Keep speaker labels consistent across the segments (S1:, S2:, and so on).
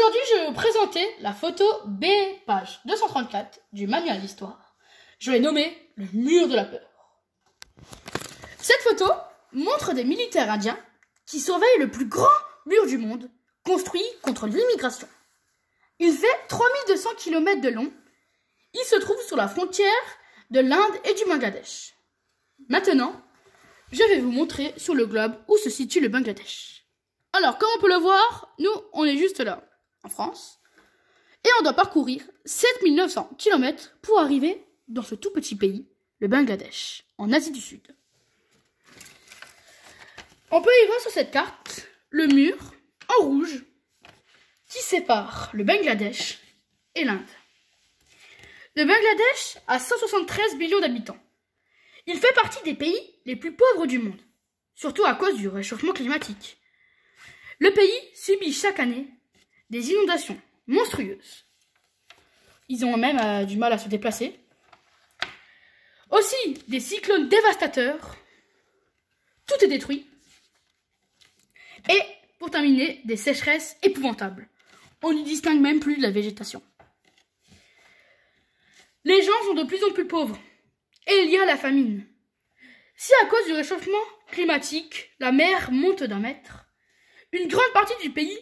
S1: Aujourd'hui, je vais vous présenter la photo B, page 234 du manuel d'histoire. Je l'ai nommée le mur de la peur. Cette photo montre des militaires indiens qui surveillent le plus grand mur du monde, construit contre l'immigration. Il fait 3200 km de long. Il se trouve sur la frontière de l'Inde et du Bangladesh. Maintenant, je vais vous montrer sur le globe où se situe le Bangladesh. Alors, comme on peut le voir, nous, on est juste là, en France, et on doit parcourir 7900 km pour arriver dans ce tout petit pays, le Bangladesh, en Asie du Sud. On peut y voir sur cette carte le mur en rouge qui sépare le Bangladesh et l'Inde. Le Bangladesh a 173 millions d'habitants. Il fait partie des pays les plus pauvres du monde, surtout à cause du réchauffement climatique. Le pays subit chaque année des inondations monstrueuses. Ils ont même du mal à se déplacer. Aussi, des cyclones dévastateurs. Tout est détruit. Et, pour terminer, des sécheresses épouvantables. On n'y distingue même plus de la végétation. Les gens sont de plus en plus pauvres. Et il y a la famine. Si à cause du réchauffement climatique, la mer monte d'1 mètre, une grande partie du pays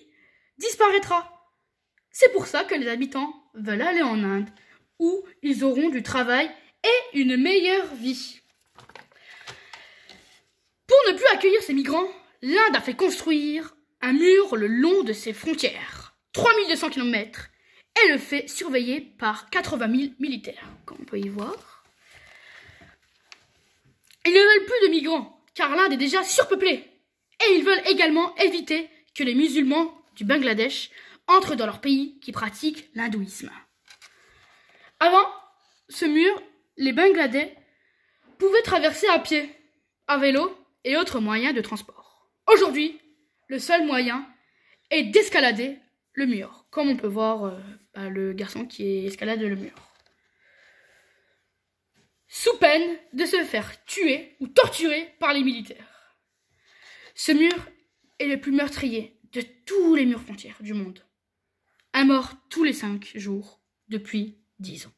S1: disparaîtra. C'est pour ça que les habitants veulent aller en Inde, où ils auront du travail et une meilleure vie. Pour ne plus accueillir ces migrants, l'Inde a fait construire un mur le long de ses frontières, 3200 km, et le fait surveiller par 80 000 militaires, comme on peut y voir. Ils ne veulent plus de migrants, car l'Inde est déjà surpeuplée. Et ils veulent également éviter que les musulmans du Bangladesh entrent dans leur pays qui pratiquent l'hindouisme. Avant ce mur, les Bangladais pouvaient traverser à pied, à vélo et autres moyens de transport. Aujourd'hui, le seul moyen est d'escalader le mur, comme on peut voir le garçon qui escalade le mur, sous peine de se faire tuer ou torturer par les militaires. Ce mur est le plus meurtrier de tous les murs frontières du monde. Un mort tous les 5 jours depuis 10 ans.